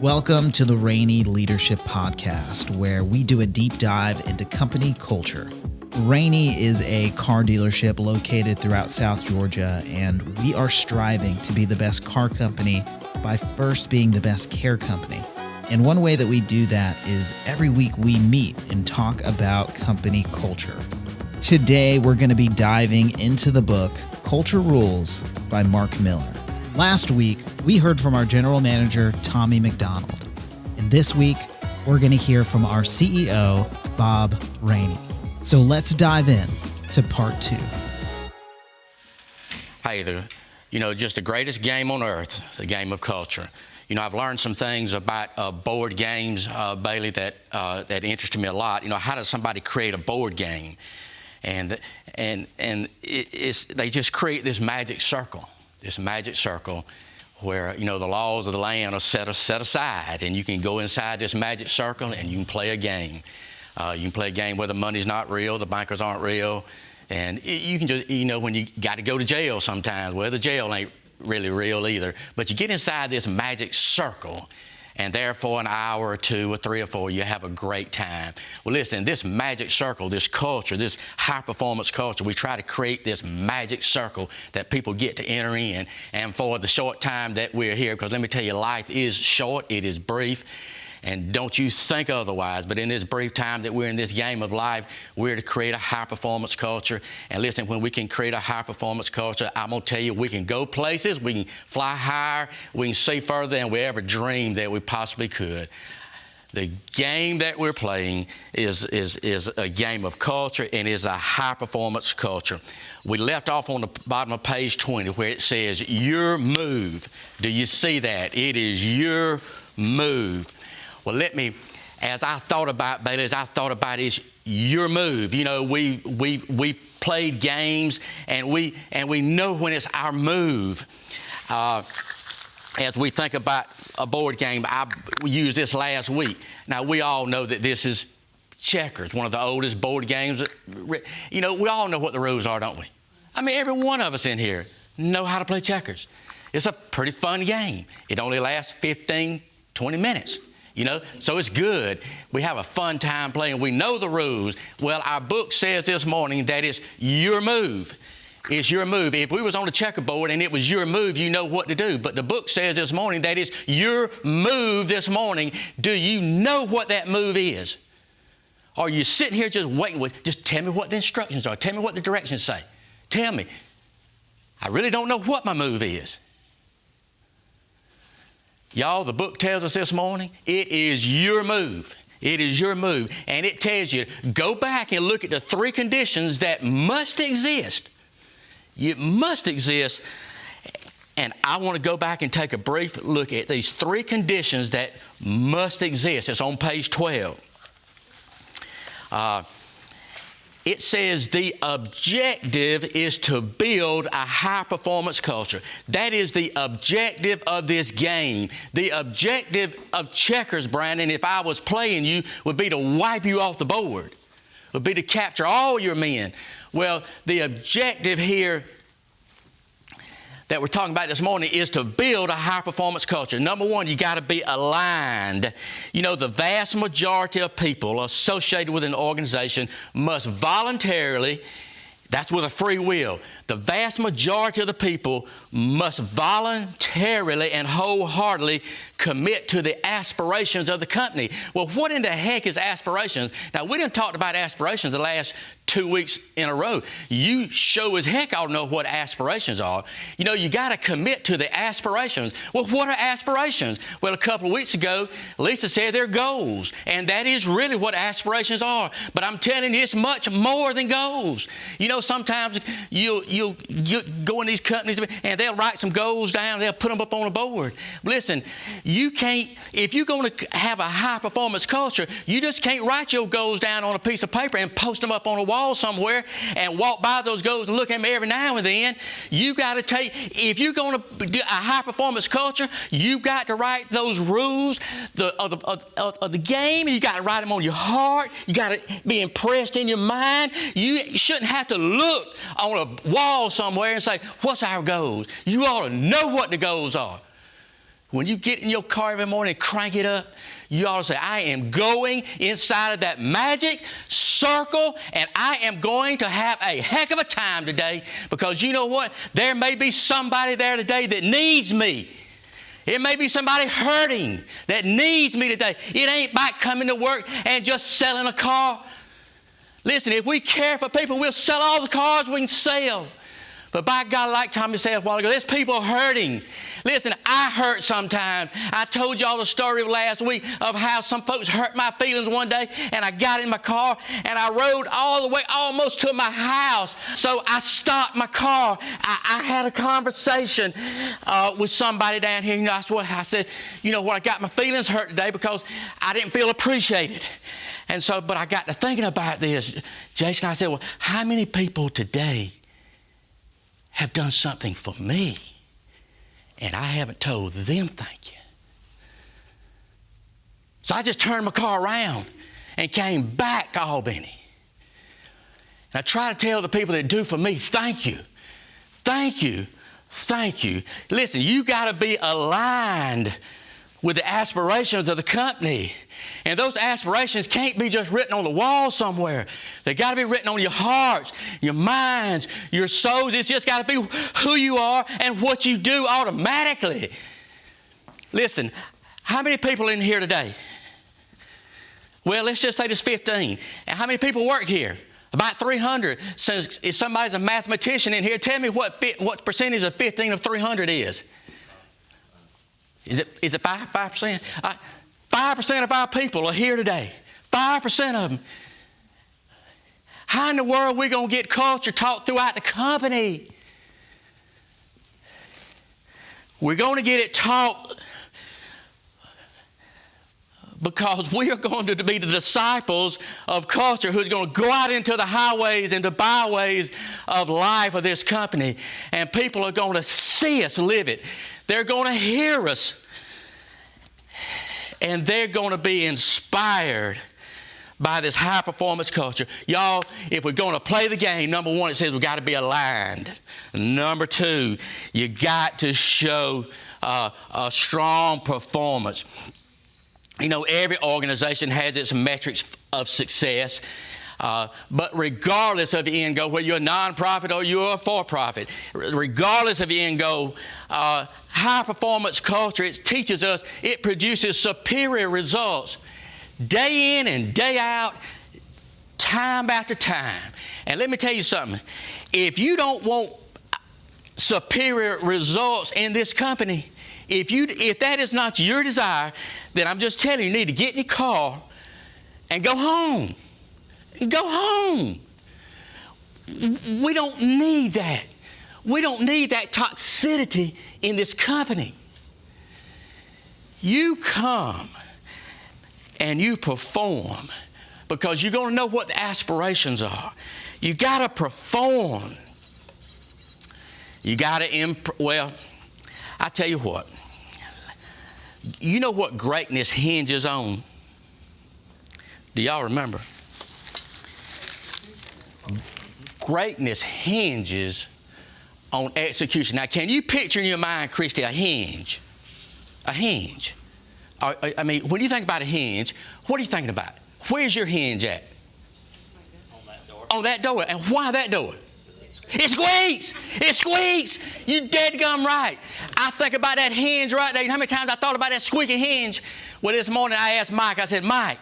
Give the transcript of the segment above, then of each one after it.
Welcome to the Rainey Leadership Podcast, where we do a deep dive into company culture. Rainey is a car dealership located throughout South Georgia, and we are striving to be the best car company by first being the best care company. And one way that we do that is every week we meet and talk about company culture. Today, we're going to be diving into the book, Culture Rules by Mark Miller. Last week, we heard from our general manager, Tommy McDonald. And this week, we're going to hear from our CEO, Bob Rainey. So let's dive in to part 2. Hey, just the greatest game on earth, the game of culture. I've learned some things about board games, Bailey, that interested me a lot. How does somebody create a board game? And they just create this magic circle where, the laws of the land are set aside, and you can go inside this magic circle and you can play a game. You can play a game where the money's not real, the bankers aren't real, and you can just, when you got to go to jail sometimes, well, the jail ain't really real either, but you get inside this magic circle, and there for an hour or 2 or 3 or 4, you have a great time. Well, listen, this magic circle, this culture, this high-performance culture, we try to create this magic circle that people get to enter in. And for the short time that we're here, because let me tell you, life is short, it is brief, and don't you think otherwise. But in this brief time that we're in this game of life, we're to create a high-performance culture. And listen, when we can create a high-performance culture, I'm going to tell you, we can go places, we can fly higher, we can see further than we ever dreamed that we possibly could. The game that we're playing is a game of culture and is a high-performance culture. We left off on the bottom of page 20 where it says, your move. Do you see that? It is your move. Well, as I thought about, Bailey, is your move. We played games, and we know when it's our move. As we think about a board game, we used this last week. Now, we all know that this is checkers, one of the oldest board games. We all know what the rules are, don't we? I mean, every one of us in here know how to play checkers. It's a pretty fun game. It only lasts 15, 20 minutes. So it's good. We have a fun time playing. We know the rules. Well, our book says this morning that it's your move. It's your move. If we was on the checkerboard and it was your move, you know what to do. But the book says this morning that it's your move this morning. Do you know what that move is? Or are you sitting here just waiting just tell me what the instructions are. Tell me what the directions say. Tell me. I really don't know what my move is. Y'all, the book tells us this morning, it is your move. It is your move. And it tells you, go back and look at the 3 conditions that must exist. It must exist. And I want to go back and take a brief look at these 3 conditions that must exist. It's on page 12. It says the objective is to build a high-performance culture. That is the objective of this game. The objective of checkers, Brandon, if I was playing you, would be to wipe you off the board, would be to capture all your men. Well, the objective here that we're talking about this morning is to build a high-performance culture. Number 1, you got to be aligned. The vast majority of people associated with an organization must voluntarily, that's with a free will. The vast majority of the people must voluntarily and wholeheartedly commit to the aspirations of the company. Well, what in the heck is aspirations? Now, we done talked about aspirations the last 2 weeks in a row. You sure as heck ought to know what aspirations are. You got to commit to the aspirations. Well, what are aspirations? Well, a couple of weeks ago, Lisa said they're goals, and that is really what aspirations are. But I'm telling you, it's much more than goals. Sometimes you'll go in these companies and they'll write some goals down, they'll put them up on a board. Listen, you can't, if you're going to have a high-performance culture, you just can't write your goals down on a piece of paper and post them up on a wall somewhere and walk by those goals and look at them every now and then. You got to if you're going to do a high-performance culture, you got to write those rules of the game, and you got to write them on your heart. You got to be impressed in your mind. You shouldn't have to look on a wall somewhere and say, what's our goals? You ought to know what the goals are. When you get in your car every morning and crank it up, you ought to say, I am going inside of that magic circle, and I am going to have a heck of a time today, because you know what? There may be somebody there today that needs me. It may be somebody hurting that needs me today. It ain't about coming to work and just selling a car. Listen, if we care for people, we'll sell all the cars we can sell. But by God, like Tommy said a while ago, there's people hurting. Listen, I hurt sometimes. I told y'all the story last week of how some folks hurt my feelings one day, and I got in my car, and I rode all the way almost to my house. So I stopped my car. I had a conversation with somebody down here. You know, I said, you know what, I got my feelings hurt today because I didn't feel appreciated. And so, but I got to thinking about this, Jason. I said, well, how many people today have done something for me, and I haven't told them thank you? So I just turned my car around and came back to Albany. And I try to tell the people that do for me, thank you, thank you, thank you. Listen, you got to be aligned with the aspirations of the company. And those aspirations can't be just written on the wall somewhere. They got to be written on your hearts, your minds, your souls. It's just got to be who you are and what you do automatically. Listen, how many people in here today? Well, let's just say there's 15. And how many people work here? About 300. Since if somebody's a mathematician in here, tell me what percentage of 15 of 300 is. Is it 5%? 5% of our people are here today. 5% of them. How in the world are we going to get culture taught throughout the company? We're going to get it taught because we are going to be the disciples of culture who's going to go out into the highways and the byways of life of this company. And people are going to see us live it. They're going to hear us. And they're going to be inspired by this high-performance culture. Y'all, if we're going to play the game, number one, it says we've got to be aligned. Number two, you got to show a strong performance. You know, every organization has its metrics of success. But regardless of the end goal, whether you're a nonprofit or you're a for-profit, regardless of the end goal, high-performance culture, it teaches us, it produces superior results day in and day out, time after time. And let me tell you something. If you don't want superior results in this company, if that is not your desire, then I'm just telling you, you need to get in your car and go home. Go home. We don't need that. We don't need that toxicity in this company. You come and you perform because you're going to know what the aspirations are. You got to perform. You got to well, I tell you what. You know what greatness hinges on? Do y'all remember? Greatness hinges on execution. Now, can you picture in your mind, Christy, a hinge? A hinge. I mean, when you think about a hinge, what are you thinking about? Where's your hinge at? On that door. On that door. And why that door? It squeaks. It squeaks. You dead gum right. I think about that hinge right there. You know how many times I thought about that squeaky hinge? Well, this morning I asked Mike, I said, Mike,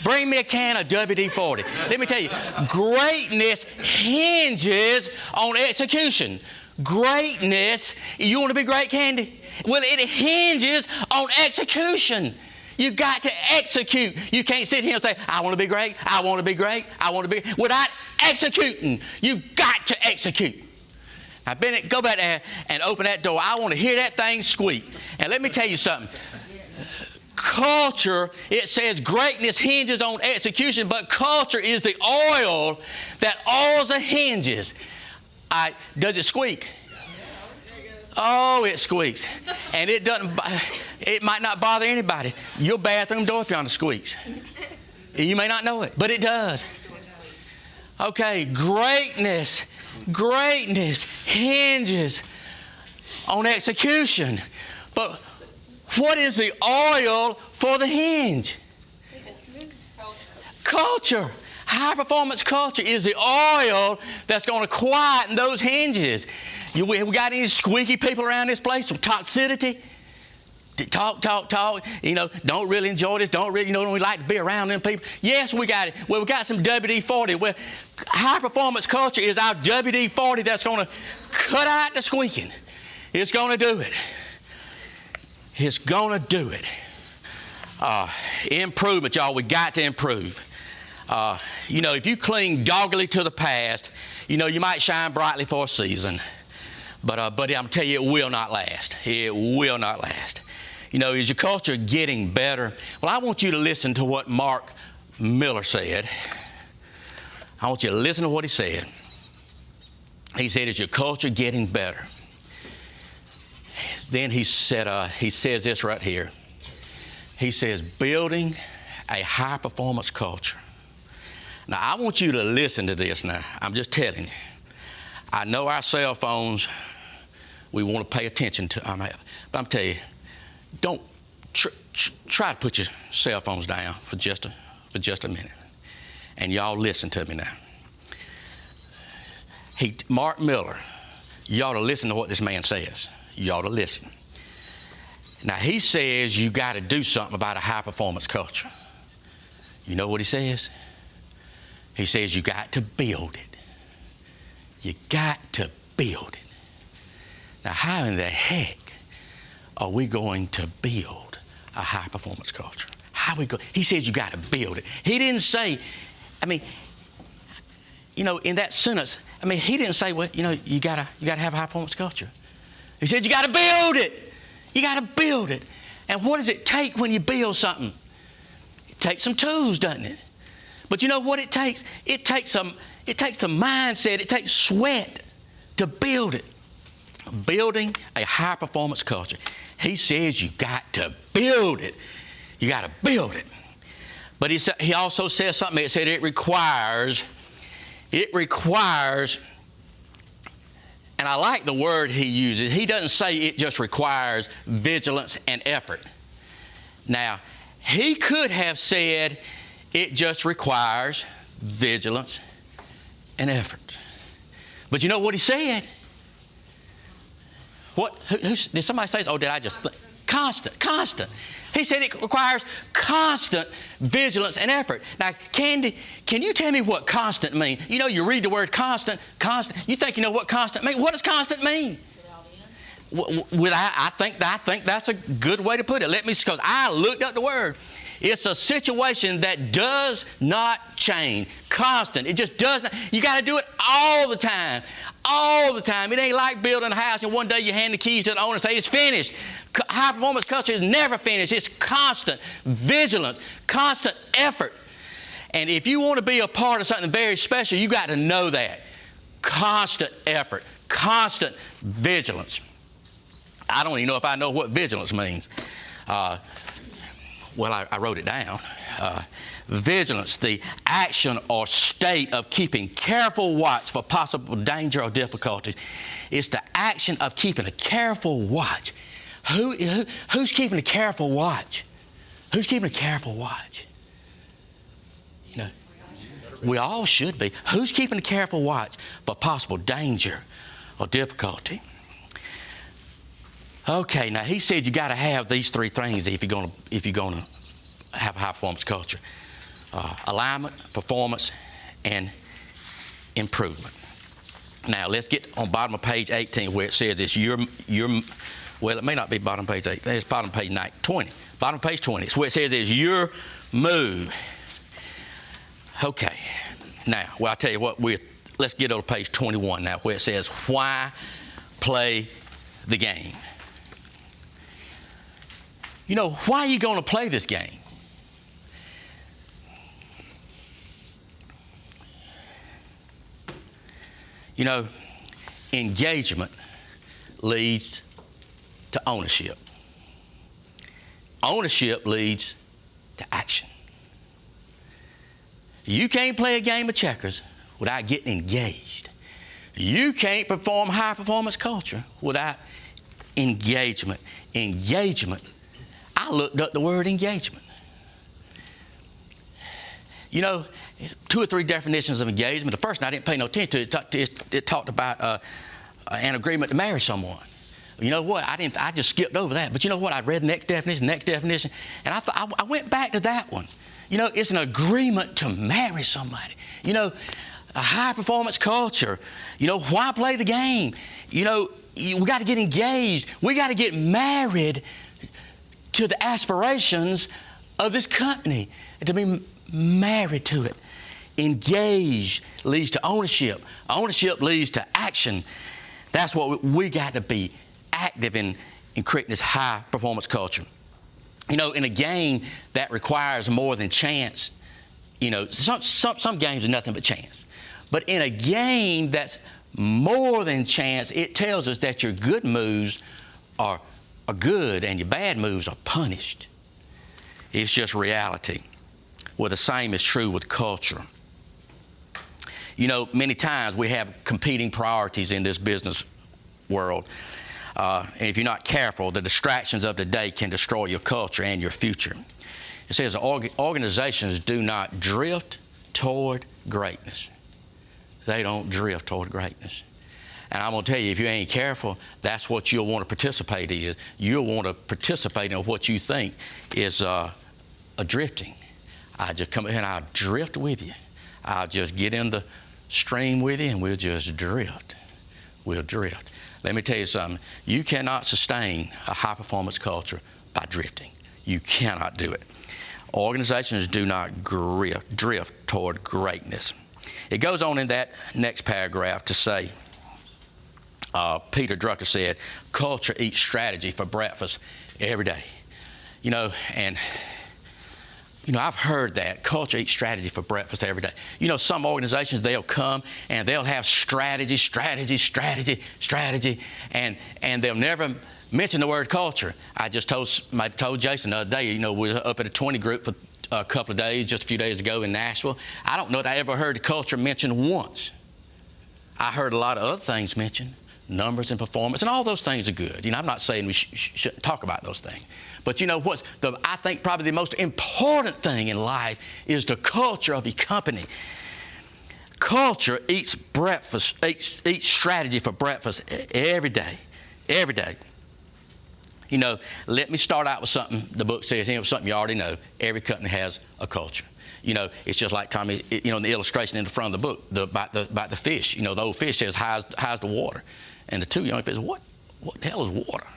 bring me a can of WD-40. Let me tell you, greatness hinges on execution. Greatness, you want to be great, Candy? Well, it hinges on execution. You got to execute. You can't sit here and say, I want to be great, I want to be great, I want to be, without executing. You got to execute. Now, Bennett, go back there and open that door. I want to hear that thing squeak. And let me tell you something. Culture, it says greatness hinges on execution, but culture is the oil that oils the hinges. Does it squeak? Oh, it squeaks. And it doesn't, it might not bother anybody. Your bathroom door piano squeaks. You may not know it, but it does. Okay, greatness hinges on execution. But What is the oil for the hinge? Culture. High performance culture is the oil that's going to quieten those hinges. We got any squeaky people around this place with toxicity? Talk. Don't really enjoy this. Don't really like to be around them people. Yes, we got it. Well, we got some WD-40. Well, high performance culture is our WD-40 that's going to cut out the squeaking. It's going to do it. It's going to do it. Improvement, y'all. We got to improve. If you cling doggedly to the past, you might shine brightly for a season. But I'm telling you, it will not last. It will not last. Is your culture getting better? Well, I want you to listen to what Mark Miller said. I want you to listen to what he said. He said, is your culture getting better? Then he says this right here. He says, building a high-performance culture. Now, I want you to listen to this now. I'm just telling you. I know our cell phones, we want to pay attention to them. But I'm telling you, don't try to put your cell phones down for just a minute. And y'all listen to me now. Mark Miller, you ought to listen to what this man says. You ought to listen. Now, he says you got to do something about a high-performance culture. You know what he says? He says you got to build it. You got to build it. Now, how in the heck are we going to build a high-performance culture? He says you got to build it. He didn't say, in that sentence, he didn't say, well, you got to have a high-performance culture. He said you got to build it. You got to build it. And what does it take when you build something? It takes some tools, doesn't it? But you know what it takes? It takes a mindset. It takes sweat to build it. Building a high-performance culture. He says you got to build it. You got to build it. But he also says something. He said it requires, and I like the word he uses. He doesn't say it just requires vigilance and effort. Now, he could have said it just requires vigilance and effort. But you know what he said? Did somebody say, did I just think? Constant. He said it requires constant vigilance and effort. Now, Candy, can you tell me what constant means? You read the word constant. You think you know what constant means. What does constant mean? I think that's a good way to put it. Because I looked up the word. It's a situation that does not change. Constant. It just does not. You got to do it all the time. All the time. It ain't like building a house and one day you hand the keys to the owner and say it's finished. High performance culture is never finished. It's constant vigilance, constant effort. And if you want to be a part of something very special, you got to know that. Constant effort, constant vigilance. I don't even know if I know what vigilance means. I wrote it down. Vigilance, the action or state of keeping careful watch for possible danger or difficulties. It's the action of keeping a careful watch. Who's keeping a careful watch? Who's keeping a careful watch? We all should be. Who's keeping a careful watch for possible danger or difficulty? Okay, now he said you got to have these three things if you're going to have a high performance culture: alignment, performance, and improvement. Now let's get on bottom of page 18 where it says it's well, it may not be bottom page 18. It's bottom page 20. Bottom page 20. It's where it says it's your move. Okay. Now, I'll tell you what. Let's get on page 21 now, where it says why play the game. Why are you going to play this game? Engagement leads to ownership. Ownership leads to action. You can't play a game of checkers without getting engaged. You can't perform high performance culture without engagement. Engagement I looked up the word engagement. You know, 2 or 3 definitions of engagement. The first one I didn't pay no attention to. It talked about an agreement to marry someone. You know what? I just skipped over that. But you know what? I read the next definition, and I went back to that one. You know, it's an agreement to marry somebody. You know, a high-performance culture. You know, why play the game? You know, we got to get engaged. We got to get married to the aspirations of this company, to be married to it. Engage leads to ownership. Ownership leads to action. That's what we got to be active in creating this high-performance culture. You know, in a game that requires more than chance, you know, some games are nothing but chance. But in a game that's more than chance, it tells us that your good moves are good and your bad moves are punished. It's just reality. Well, the same is true with culture. You know, many times we have competing priorities in this business world. And if you're not careful, the distractions of the day can destroy your culture and your future. It says organizations do not drift toward greatness. They don't drift toward greatness. And I'm going to tell you, if you ain't careful, that's what you'll want to participate in. You'll want to participate in what you think is a drifting. I just come here and I'll drift with you. I'll just get in the stream with you and we'll just drift. We'll drift. Let me tell you something. You cannot sustain a high-performance culture by drifting. You cannot do it. Organizations do not drift toward greatness. It goes on in that next paragraph to say, Peter Drucker said, culture eats strategy for breakfast every day. You know, and you know, I've heard that. Culture eats strategy for breakfast every day. You know, some organizations, they'll come and they'll have strategy, and they'll never mention the word culture. I just told Jason the other day, you know, we were up at a 20 group for a couple of days, just a few days ago in Nashville. I don't know that I ever heard the culture mentioned once. I heard a lot of other things mentioned, numbers and performance, and all those things are good. You know, I'm not saying we shouldn't talk about those things. But you know I think probably the most important thing in life is the culture of your company. Culture eats strategy for breakfast every day. Every day. You know, let me start out with something the book says, something you already know. Every company has a culture. You know, it's just like Tommy, you know, in the illustration in the front of the book about the fish. You know, the old fish says, how's the water? And the 2 young fish, what the hell is water?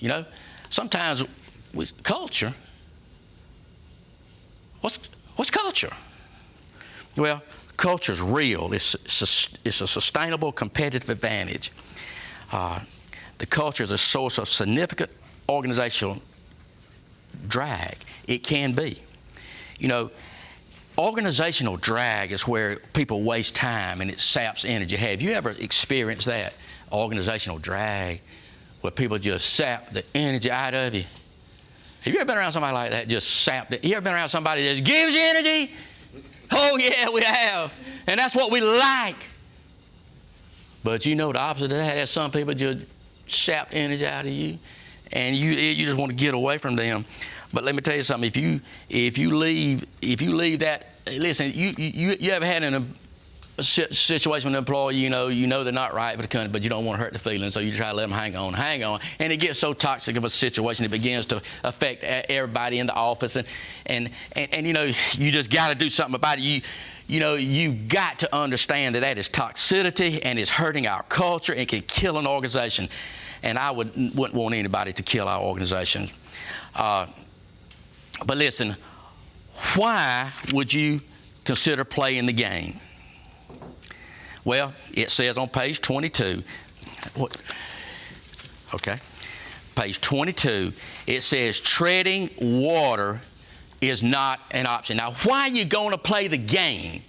You know, sometimes with culture, what's culture? Well, culture is real. It's a sustainable competitive advantage. The culture is a source of significant organizational drag. It can be. You know, organizational drag is where people waste time and it saps energy. Have you ever experienced that? Organizational drag, where people just sap the energy out of you. Have you ever been around somebody like that, just sapped it? You ever been around somebody that just gives you energy? Oh, yeah, we have. And that's what we like. But you know the opposite of that. Some people just sap energy out of you, and you just want to get away from them. But let me tell you something. If you leave that, listen. You ever had a situation with an employee, you know they're not right for the company, but you don't want to hurt the feelings, so you try to let them hang on, and it gets so toxic of a situation it begins to affect everybody in the office, and you know you just got to do something about it. You know, you got to understand that is toxicity and it's hurting our culture and can kill an organization. And I wouldn't want anybody to kill our organization. But listen, why would you consider playing the game? Well, it says on page 22, page 22, it says treading water is not an option. Now, why are you going to play the game?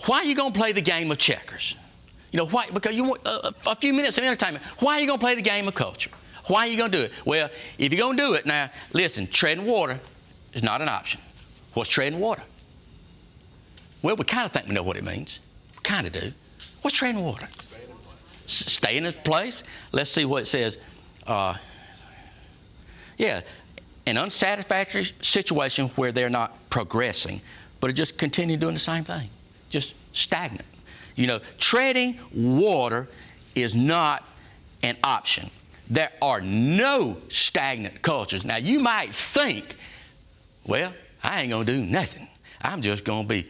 Why are you going to play the game of checkers? You know, why? Because you want a few minutes of entertainment. Why are you going to play the game of culture? Why are you going to do it? Well, if you're going to do it, now, listen, treading water is not an option. What's treading water? Well, we kind of think we know what it means. We kind of do. What's treading water? Stay in its place. Let's see what it says. Yeah. an unsatisfactory situation where they're not progressing, but are just continue doing the same thing, just stagnant. Treading water is not an option. There are no stagnant cultures. Now, you might think, well, I ain't going to do nothing. I'm just going to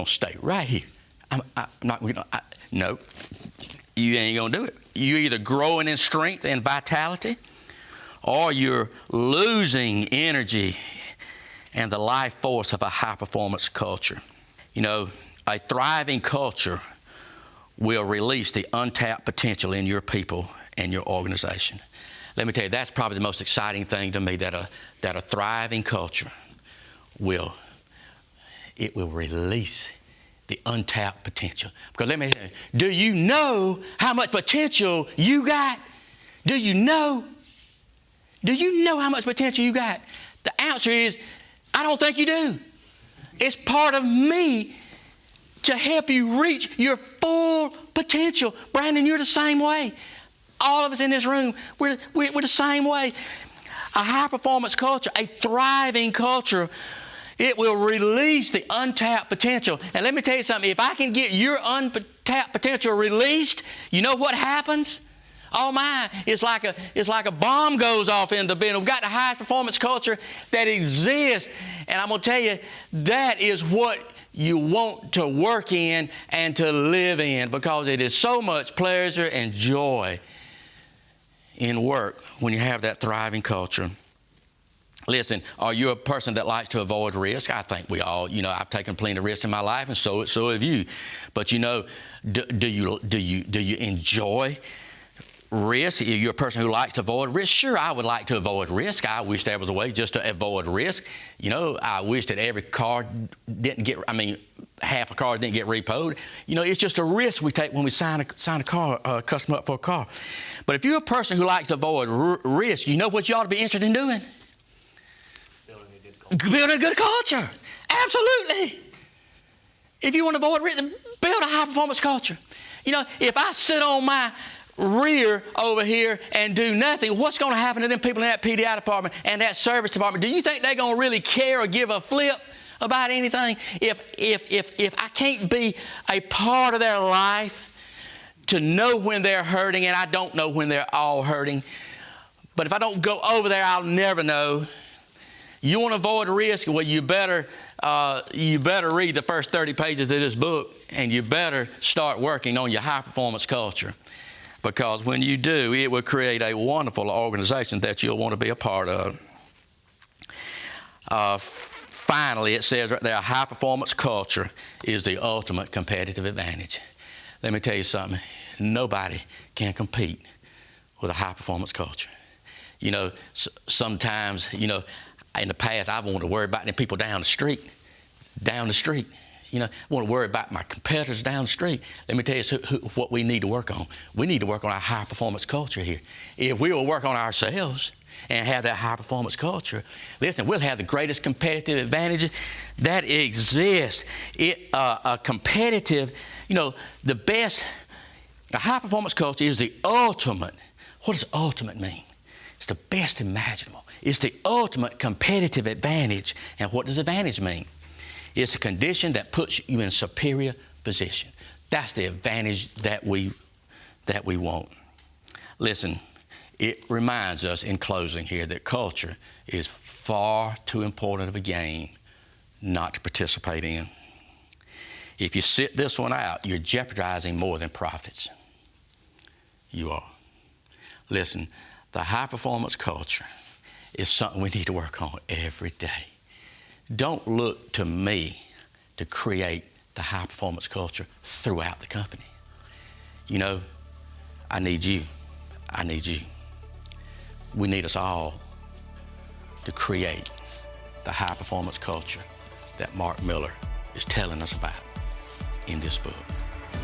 stay right here. No, you ain't going to do it. You're either growing in strength and vitality, or you're losing energy and the life force of a high-performance culture. A thriving culture will release the untapped potential in your people and your organization. Let me tell you, that's probably the most exciting thing to me, that a thriving culture will release the untapped potential. Because let me tell you, do you know how much potential you got? Do you know? Do you know how much potential you got? The answer is, I don't think you do. It's part of me to help you reach your full potential. Brandon, you're the same way. All of us in this room, we're the same way. A high-performance culture, a thriving culture, it will release the untapped potential. And let me tell you something. If I can get your untapped potential released, you know what happens? Oh my, it's like a bomb goes off in the building. We've got the highest performance culture that exists. And I'm going to tell you, that is what you want to work in and to live in, because it is so much pleasure and joy in work when you have that thriving culture. Listen, are you a person that likes to avoid risk? I think we all, I've taken plenty of risks in my life, and so have you. But do you enjoy risk? Are you a person who likes to avoid risk? Sure, I would like to avoid risk. I wish there was a way just to avoid risk. I wish that every car half a car didn't get repoed. It's just a risk we take when we sign a customer up for a car. But if you're a person who likes to avoid risk, you know what you ought to be interested in doing? Building a good culture. Absolutely. If you want to avoid risk, build a high-performance culture. If I sit on my rear over here and do nothing, what's going to happen to them people in that PDI department and that service department? Do you think they're going to really care or give a flip about anything? If I can't be a part of their life to know when they're hurting, and I don't know when they're all hurting, but if I don't go over there, I'll never know. You want to avoid risk? Well, you better read the first 30 pages of this book, and you better start working on your high-performance culture. Because when you do, it will create a wonderful organization that you'll want to be a part of. Finally, it says right there, a high-performance culture is the ultimate competitive advantage. Let me tell you something. Nobody can compete with a high-performance culture. Sometimes, in the past, I wanted to worry about them people down the street. I want to worry about my competitors down the street. Let me tell you what we need to work on. We need to work on our high-performance culture here. If we will work on ourselves and have that high-performance culture, listen, we'll have the greatest competitive advantage that exists. A high-performance culture is the ultimate. What does ultimate mean? It's the best imaginable. It's the ultimate competitive advantage. And what does advantage mean? It's a condition that puts you in a superior position. That's the advantage that we want. Listen, it reminds us in closing here that culture is far too important of a game not to participate in. If you sit this one out, you're jeopardizing more than profits. You are. Listen, the high-performance culture is something we need to work on every day. Don't look to me to create the high-performance culture throughout the company. I need you. I need you. We need us all to create the high-performance culture that Mark Miller is telling us about in this book.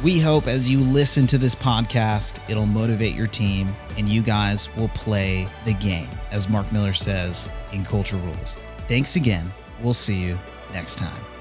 We hope as you listen to this podcast, it'll motivate your team and you guys will play the game, as Mark Miller says in Culture Rules. Thanks again. We'll see you next time.